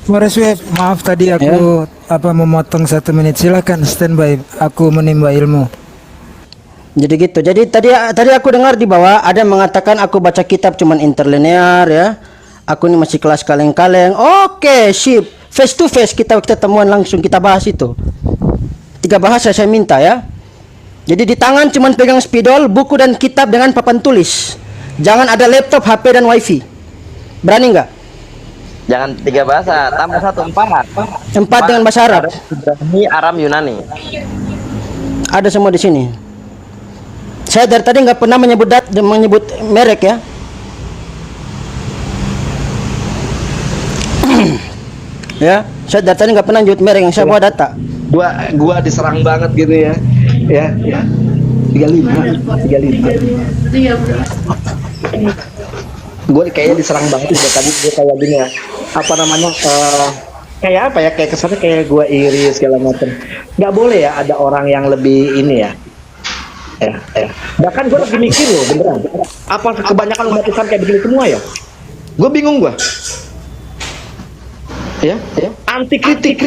Morris Web, maaf tadi aku memotong 1 menit. Silakan standby, aku menimba ilmu. Jadi gitu. Jadi tadi aku dengar di bawah ada mengatakan aku baca kitab cuman interlinear ya. Aku ini masih kelas kaleng-kaleng. Oke, sip. Face to face kita temuan langsung, kita bahas itu. 3 bahasa saya minta ya. Jadi di tangan cuman pegang spidol, buku dan kitab dengan papan tulis. Jangan ada laptop, HP dan wifi. Berani nggak? Jangan 3 bahasa, tambah 1 4. 4 dengan bahasa Arab. Ibrani, Aram, Yunani. Ada semua di sini. Saya dari tadi nggak pernah menyebut merek ya. Ya, saya dari tadi nggak pernah menyebut merek, yang saya bawa data. Gua diserang banget gitu ya. Ya. 35. Gue kayaknya diserang banget udah tadi, gue kayak gini ya. Kayak apa ya? Kayak kesannya kayak gue iri segala macam. Nggak boleh ya ada orang yang lebih ini ya. Bahkan gue lagi mikir loh, beneran. Apa kebanyakan umat Islam kayak begini semua ya? Gue bingung gue. Ya. Anti kritik.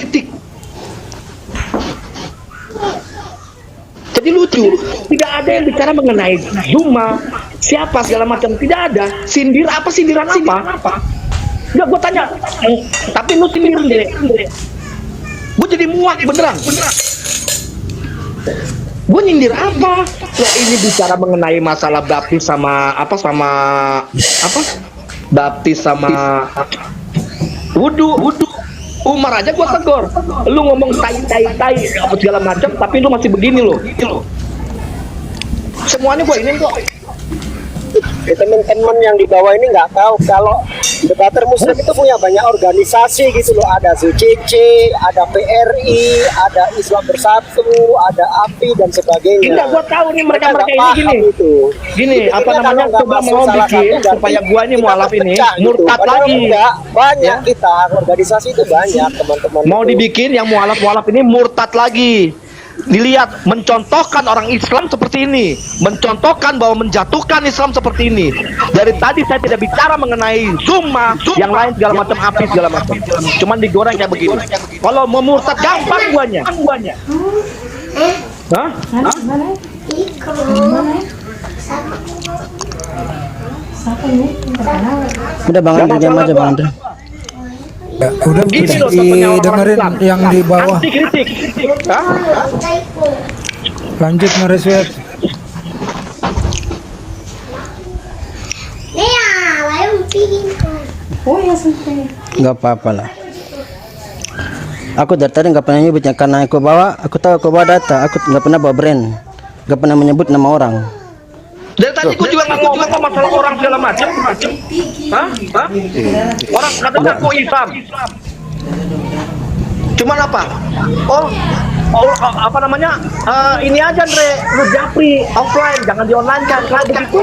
Jadi lucu. Tidak ada yang bicara mengenai Zuma, siapa segala macam. Tidak ada. Sindiran apa? Nggak, gue tanya. Tapi lu sindir deh. Gue jadi muak beneran. Gue nyindir apa? Ya ini bicara mengenai masalah baptis sama baptis sama wudhu. Umar aja gua tegur. Lu ngomong tai apa segala macam, tapi lu masih begini loh. Semuanya gua ini kok. Teman-teman yang di bawah ini nggak tahu kalau debater muslim itu punya banyak organisasi gitu loh. Ada ZCC, ada PRI, ada Islam Bersatu, ada API dan sebagainya. Enggak, gua tahu nih mereka nggak ini paham gini. itu. Gini, Dipikirnya apa namanya, kalau nggak coba masuk mau salah bikin satu dan supaya gua ini kita mualaf ini pecah gitu. murtad Padahal lagi. enggak, banyak Ya. kita organisasi itu banyak teman-teman. Mau itu. dibikin yang mualaf-mualaf ini murtad lagi. Dilihat mencontohkan orang Islam seperti ini, mencontohkan bahwa menjatuhkan Islam seperti ini. Dari tadi saya tidak bicara mengenai Zuma, yang lain segala macam, api segala macam. Cuman digoreng kayak begini. Kalau mau murtad gampang guanya. Hah? Udah Bang Andre, diam aja Bang Andre. Ya, udah Gini loh contohnya orang dengerin Islam. yang di bawah. Anti kritik. Hah? Lanjut mereswet. Nggak apa-apa lah. Aku dari tadi nggak pernah nyebutnya karena aku tahu aku bawa data. Aku nggak pernah bawa brand, nggak pernah menyebut nama orang. Dari tadi gue juga nggak ngomong kok masalah orang segala macam. Hah? Orang kata aku Islam. Cuman apa? Apa namanya? Ini aja Andre, lu japri offline, jangan di online kan. Kalau begitu,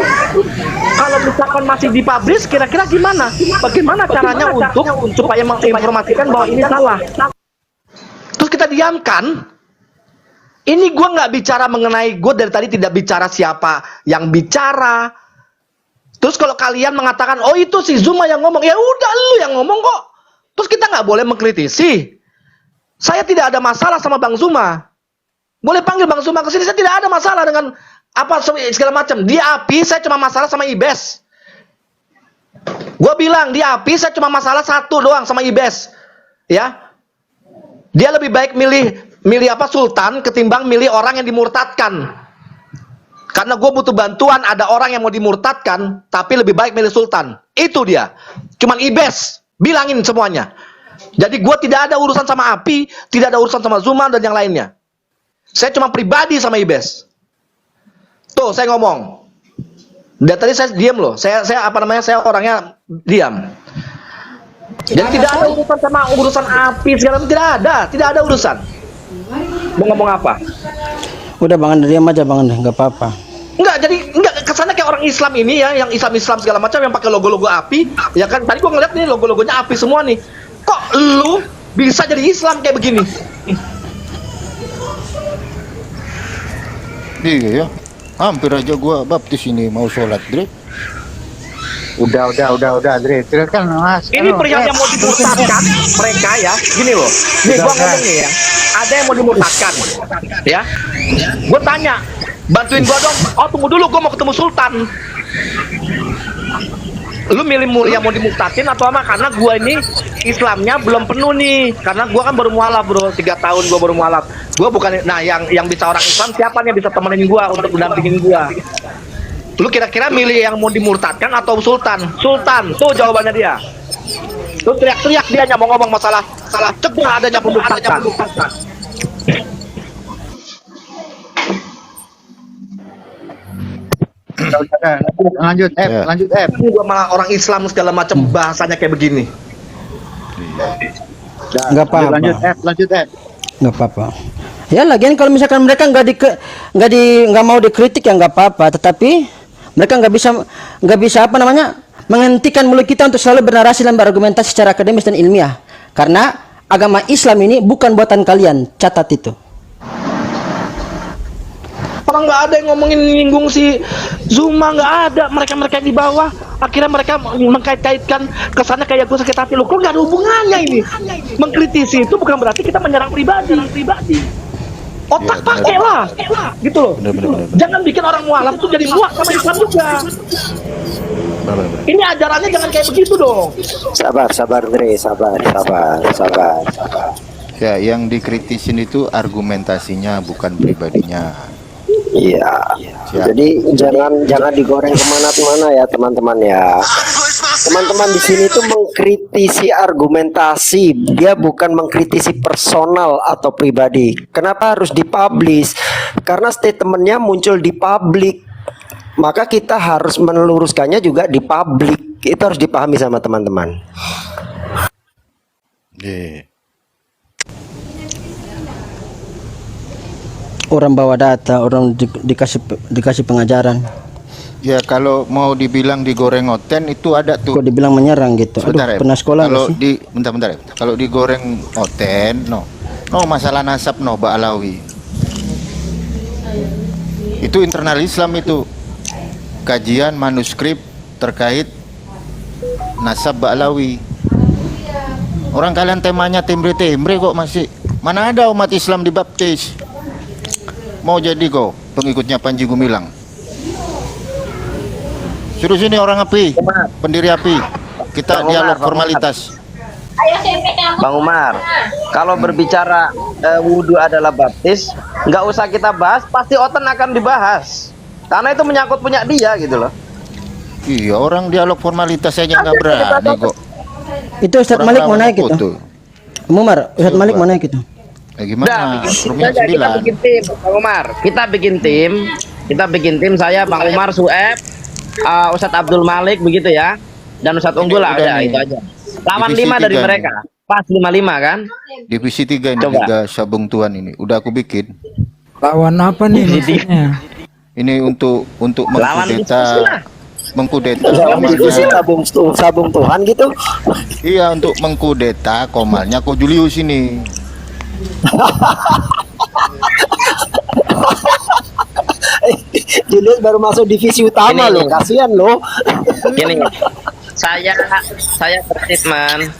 kalau misalkan masih dipublish, kira-kira gimana? Bagaimana caranya untuk supaya menginformasikan bahwa ini salah? Terus kita diamkan. Ini gue nggak bicara mengenai, gue dari tadi tidak bicara siapa yang bicara. Terus kalau kalian mengatakan, oh itu si Zuma yang ngomong, ya udah lu yang ngomong kok. Terus kita nggak boleh mengkritisi. Saya tidak ada masalah sama Bang Zuma. Boleh panggil Bang Zuma ke sini, saya tidak ada masalah dengan apa segala macam. Di API saya cuma masalah sama IBES. Gue bilang di API saya cuma masalah satu doang sama IBES. Ya. Dia lebih baik milih apa Sultan ketimbang milih orang yang dimurtadkan. Karena gue butuh bantuan, ada orang yang mau dimurtadkan, tapi lebih baik milih Sultan. Itu dia. Cuman IBES, bilangin semuanya. Jadi gue tidak ada urusan sama API, tidak ada urusan sama Zuma dan yang lainnya. Saya cuma pribadi sama IBES. Tuh saya ngomong. Dan tadi saya diam loh. Saya orangnya diam. Jadi tidak ada urusan sama urusan API segala macam, tidak ada urusan. Mau ngomong apa? Udah Bang Andre, diam aja Bang Andre, nggak apa-apa. Enggak kesannya kayak orang Islam ini ya, yang Islam segala macam yang pakai logo-logo API, ya kan? Tadi gua ngeliat nih logo-logonya API semua nih. Kok lu bisa jadi Islam kayak begini? Iya ya, hampir aja gua baptis ini mau sholat, Dre. Udah Andre. Silakan Mas. Ini pria yang mau dimurtadkan mereka ya, gini loh. Nih gua ngomong nih ya, ada yang mau dimurtadkan, ya. Gua tanya, bantuin gua dong. Oh tunggu dulu, gua mau ketemu Sultan. Lu milih yang mau dimurtadin atau apa? Karena gua ini Islamnya belum penuh nih. Karena gua kan baru mualaf bro, 3 tahun gua baru mualaf. Gua bukan, nah yang bisa orang Islam siapa nih yang bisa temenin gua untuk mendampingin gua? Lu kira-kira milih yang mau dimurtadkan atau Sultan? Sultan, tuh jawabannya dia. Terus teriak-teriak dia mau ngomong masalah cegah adanya pemurtadan. Lanjut F. Ini gua malah orang Islam segala macam bahasanya kayak begini. Nggak apa-apa. Lanjut F. Nggak apa-apa. Ya lagian kalau misalkan mereka nggak mau dikritik ya nggak apa-apa. Tetapi mereka nggak bisa apa namanya menghentikan mulut kita untuk selalu bernarasi dan berargumentasi secara akademis dan ilmiah. Karena agama Islam ini bukan buatan kalian. Catat itu. Orang nggak ada yang ngomongin nyinggung si Zuma, nggak ada. Mereka di bawah akhirnya mereka mengkait-kaitkan kesannya kayak gue sakit hati. Loh kok nggak ada hubungannya ini? Mengkritisi itu bukan berarti kita menyerang pribadi. Otak pakai lah gitu loh. Jangan bikin orang mualaf tuh jadi muak sama Islam juga. Ini ajarannya jangan kayak begitu dong. Sabar Dre, sabar. Ya, yang dikritisin itu argumentasinya bukan pribadinya. Iya. Siap. Jadi jangan digoreng kemana-mana ya teman-teman ya. teman-teman di sini tuh mengkritisi argumentasi, dia bukan mengkritisi personal atau pribadi. Kenapa harus dipublish? Karena statementnya muncul di publik, maka kita harus meluruskannya juga di publik. Itu harus dipahami sama teman-teman. Orang bawa data, orang dikasih pengajaran. Ya kalau mau dibilang digoreng oten itu ada tuh. Kok dibilang menyerang gitu? Sebentar Aduh, ya. pernah sekolah Kalau nggak sih? bentar ya. Kalau digoreng oten, no masalah nasab no Mbak Alawi. Itu internal Islam itu. Kajian manuskrip terkait nasab Mbak Alawi. Orang kalian temanya tembre-tembre kok masih. Mana ada umat Islam dibaptis? Mau jadi kok pengikutnya Panji Gumilang. Suruh sini orang api, pendiri api. Kita dialog formalitas. Bang Umar, kalau berbicara wudhu adalah baptis, nggak usah kita bahas, pasti oten akan dibahas. Karena itu menyangkut punya dia gitu loh. Iya, orang dialog formalitas aja nggak berani kok. Itu Ustadz Orang Malik mau lawan naik aku itu. tuh. Bang Umar, Ustadz Malik mau naik itu. Gimana? Roomnya Kita 9. bikin tim, Bang Umar. Kita bikin tim. Saya, Bang Umar, Sueb, Ustadz Abdul Malik begitu ya. Dan Ustadz Unggul lah, udah udah nih. itu aja. Lawan Divisi 5 dari 3 nih. mereka. Pas 55 kan? Divisi 3 ini Coba. Liga Sabung Tuan ini. Udah aku bikin. Lawan apa nih maksudnya? Ini untuk Lawan diskusi lah. mengkudeta Dalam diskusi Komalnya. sabung Tuhan gitu. Iya, untuk mengkudeta Komalnya Ko Julius ini. Julius baru masuk divisi utama Ini. loh, kasihan loh. Gini, saya berstatement.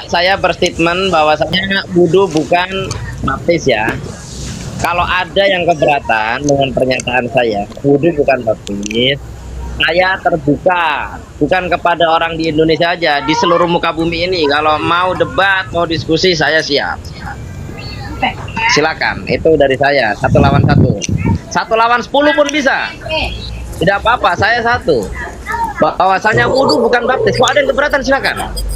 Saya berstatement bahwasanya wudhu bukan baptis ya. Kalau ada yang keberatan dengan pernyataan saya, wudhu bukan baptis, saya terbuka bukan kepada orang di Indonesia aja, di seluruh muka bumi ini. Kalau mau debat, mau diskusi, saya siap. Silakan, itu dari saya. 1 lawan 1, 1 lawan 10 pun bisa. Tidak apa-apa, saya satu. Bahwasanya wudhu bukan baptis. Kalau ada yang keberatan silakan.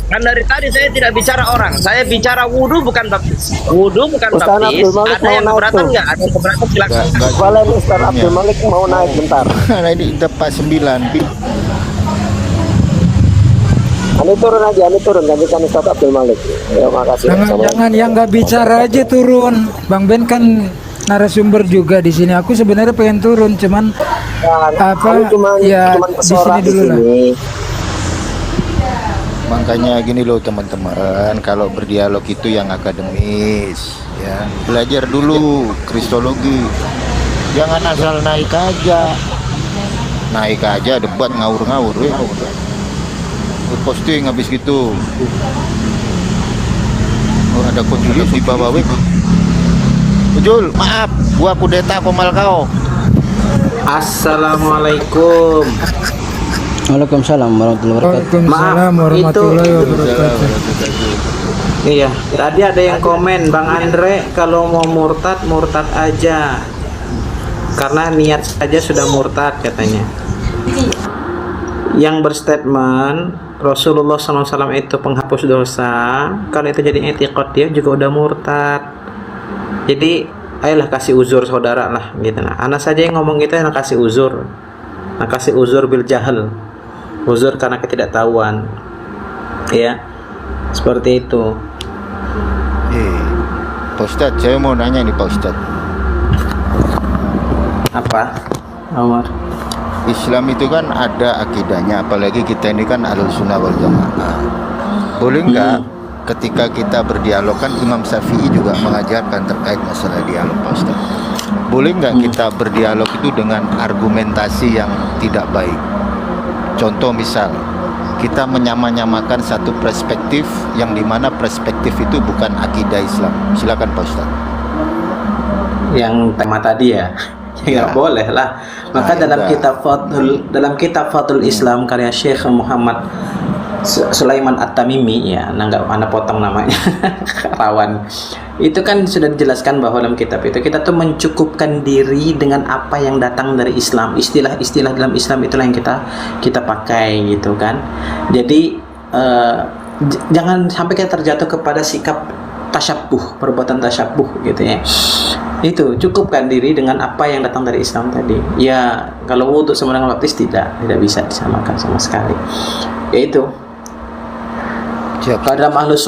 Kan dari tadi saya tidak bicara orang, saya bicara wudhu bukan baptis. Wudhu bukan Ustaz baptis. Abdul Malik Ada yang mau keberatan naik nggak? Ada yang keberatan silakan. Nggak. Kalian Ustaz Abdul Malik mau naik bentar. Nah, ini dapat 9. Ani turun aja, Ani turun gantikan Ustaz Abdul Malik. Ya makasih. Jangan yang nggak bicara aja turun. Bang Ben kan narasumber juga di sini. Aku sebenarnya pengen turun, cuman apa? Ya di sini dulu lah. Makanya gini loh teman-teman, kalau berdialog itu yang akademis ya. Belajar dulu kristologi. Jangan asal naik aja. Naik aja debat ngawur-ngawur ya. Posting habis gitu. Oh, ada Julius di bawah wek. Jul, maaf, gua kudeta Komal kau. Assalamualaikum. Waalaikumsalam warahmatullahi wabarakatuh. Waalaikumsalam warahmatullahi wabarakatuh. Iya, tadi ada yang komen Bang Andre kalau mau murtad aja. Karena niat saja sudah murtad katanya. Yang berstatement Rasulullah SAW itu penghapus dosa, kalau itu jadi etikot dia juga udah murtad. Jadi ayolah kasih uzur saudara lah gitu. Nah, anak saja yang ngomong gitu, anak kasih uzur. Nah, kasih uzur bil jahil. Uzur karena ketidaktahuan. Ya. Seperti itu. Pak Ustadz, saya mau nanya nih Pak Ustadz. Apa? Omar. Islam itu kan ada akidahnya, apalagi kita ini kan Ahlus Sunnah wal Jamaah. Boleh nggak ketika kita berdialog, kan Imam Syafi'i juga mengajarkan terkait masalah dialog Pak Ustadz. Boleh nggak kita berdialog itu dengan argumentasi yang tidak baik? Contoh misal, kita menyamakan satu perspektif yang dimana perspektif itu bukan akidah Islam. Silakan Pak Ustadz. Yang tema tadi ya. Ya, boleh lah. Maka Nah, dalam udah. kitab Fadlul Islam karya Syekh Muhammad Sulaiman At-Tamimi ya, nah nggak anda potong namanya rawan. Itu kan sudah dijelaskan bahwa dalam kitab itu kita tuh mencukupkan diri dengan apa yang datang dari Islam. Istilah-istilah dalam Islam itulah yang kita pakai gitu kan. Jadi jangan sampai kita terjatuh kepada sikap tasyabuh, perbuatan tasyabuh gitu ya. Itu cukupkan diri dengan apa yang datang dari Islam tadi. Ya kalau wudhu sama dengan baptis tidak bisa disamakan sama sekali. Yaitu kalau dalam ahlus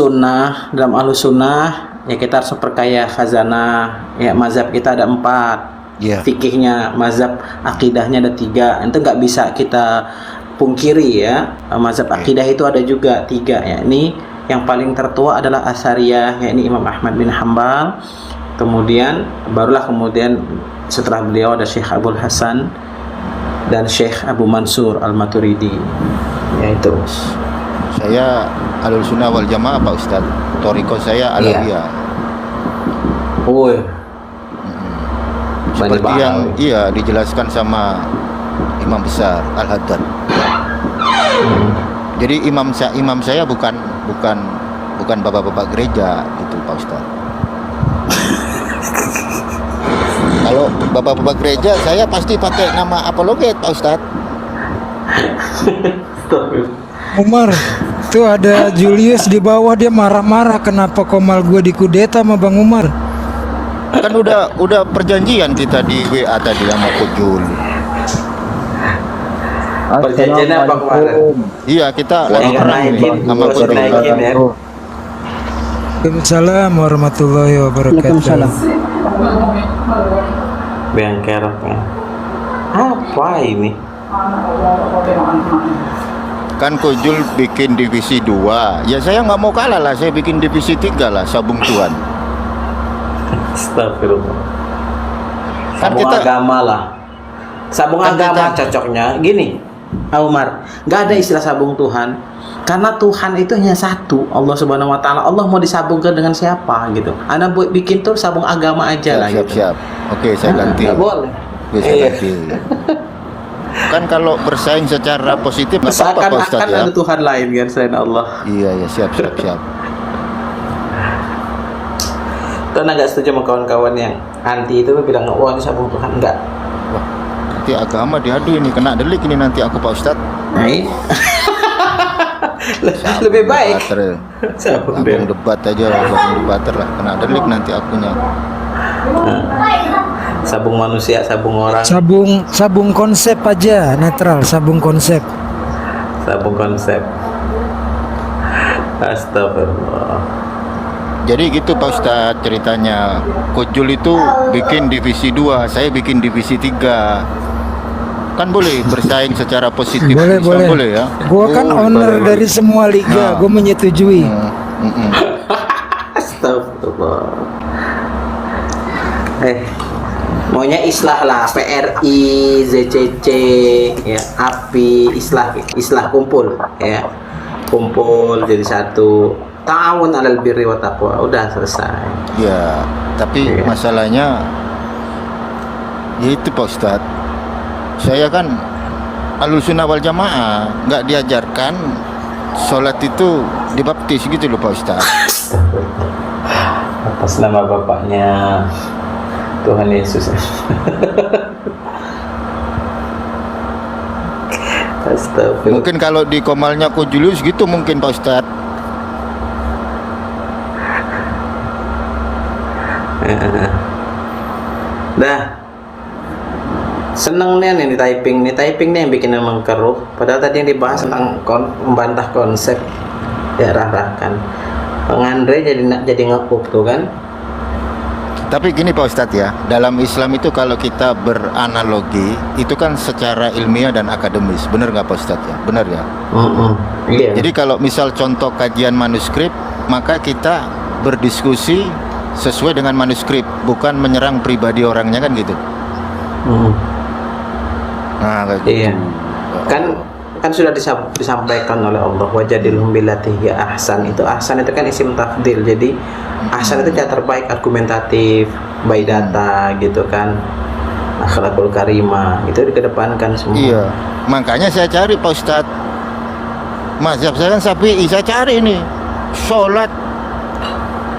sunnah ya kita harus memperkaya khazanah ya. Mazhab kita ada 4 fikihnya, mazhab akidahnya ada 3. Itu nggak bisa kita pungkiri ya. Mazhab akidah itu ada juga 3 ya. Ini yang paling tertua adalah Asariyah, yakni Imam Ahmad bin Hambal. Kemudian setelah beliau ada Syekh Abul Hasan dan Syekh Abu Mansur Al-Maturidi. Yaitu Saya Ahlus Sunnah wal Jamaah Pak Ustadz. Toriko saya Alawiyah. Seperti yang dijelaskan sama Imam besar Al-Haddad. Jadi imam saya bukan bapak-bapak gereja gitu Pak Ustadz. Kalau bapak-bapak gereja saya pasti pakai nama apologet Pak Ustadz. Umar, tuh ada Julius di bawah, dia marah-marah kenapa komal gue dikudeta sama Bang Umar. Kan udah perjanjian kita di WA tadi sama Kujul. perjanjiannya apa kemarin? Iya, kita lagi naikin sama Kujul. ya. Waalaikumsalam warahmatullahi wabarakatuh. Bengker apa ini? Kan Kujul bikin divisi 2. Ya saya nggak mau kalah lah, saya bikin divisi 3 lah, sabung Tuhan. Astagfirullah. Kan Sabung kita agama lah. Sabung Kan agama kita- cocoknya gini, Umar, nggak ada istilah sabung Tuhan. Karena Tuhan itu hanya satu, Allah Subhanahu Wa Taala. Allah mau disabungkan dengan siapa gitu? Anda buat bikin tuh sabung agama aja lah gitu. siap. Oke, saya ganti. Nggak boleh. Oke, saya ganti. Kan kalau bersaing secara positif nggak apa-apa Pak Ustadz Seakan-akan ya. ada Tuhan lain kan selain Allah. Iya, siap. Tuh nggak setuju sama kawan-kawan yang anti itu bilang, wah ini sabung Tuhan. Enggak. Wah, nanti agama diadu ini, kena delik ini nanti aku Pak Ustadz. Lebih baik. Sabung debat aja, sabung debater lah, kena delik nanti akunya. Sabung manusia, sabung orang, Sabung konsep aja, netral, sabung konsep. sabung konsep. Astagfirullah. Jadi gitu Pak Ustadz ceritanya. Kujul itu bikin divisi 2, saya bikin divisi 3. Kan boleh bersaing secara positif. Boleh, Islam boleh. Boleh ya. Gua kan owner boleh. dari semua liga, Nah. gue menyetujui. Astagfirullah. Maunya islah lah, PRI, ZCC, ya, API, islah kumpul, ya, kumpul jadi satu. Ta'awun 'alal birri wa taqwa, udah selesai. Ya, tapi Iya. masalahnya ya itu Pak Ustadz. Saya kan Ahlus Sunnah wal Jamaah, nggak diajarkan sholat itu dibaptis gitu loh Pak Ustadz. Atas nama bapaknya Tuhan Yesus. Astagfirullah. Mungkin kalau di Komalnya Julius gitu mungkin Pak Ustadz. Dah. Seneng nih di typing nih yang bikin emang keruh. Padahal tadi yang dibahas tentang membantah konsep diarah-arahkan. Bang Andre jadi ngekup tuh kan. Tapi gini Pak Ustadz ya, dalam Islam itu kalau kita beranalogi itu kan secara ilmiah dan akademis, benar nggak Pak Ustadz ya? Benar ya? Iya. Jadi kalau misal contoh kajian manuskrip, maka kita berdiskusi sesuai dengan manuskrip, bukan menyerang pribadi orangnya kan gitu. Nah, kayak gitu. Iya. Kan sudah disampaikan oleh Allah, wajadilhum billati hiya ahsan. Itu ahsan itu kan isim tafdil. Jadi ahsan itu cara terbaik, argumentatif, by data gitu kan. Akhlakul karimah itu dikedepankan semua. Iya, makanya saya cari Pak Ustadz. mazhab saya kan Syafi'i. Saya cari nih sholat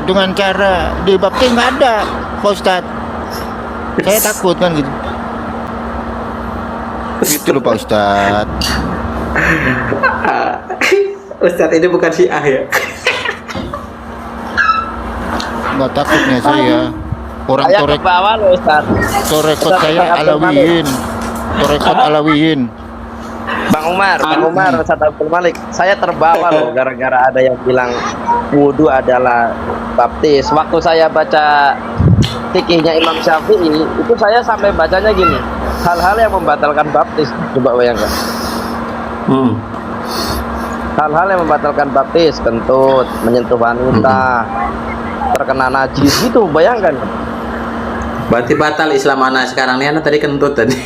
dengan cara dibaptis nggak ada, Pak Ustadz. Saya takut kan gitu. Itu loh Pak Ustadz. Ustadz ini bukan Syiah ya. Nggak takutnya saya. Orang Saya ke bawah loh Ustaz. torekot saya Alawiyin. Torekot Alawiyin. Bang Umar, Ustaz Abdul Malik, saya terbawa loh gara-gara ada yang bilang wudhu adalah baptis. Waktu saya baca fikihnya Imam Syafi'i, itu saya sampai bacanya gini, hal-hal yang membatalkan baptis. Coba bayangkan. Hal-hal yang membatalkan baptis, kentut, menyentuh wanita, terkena najis gitu, bayangkan. Berarti batal Islam anak sekarang nih, anak tadi kentut tadi.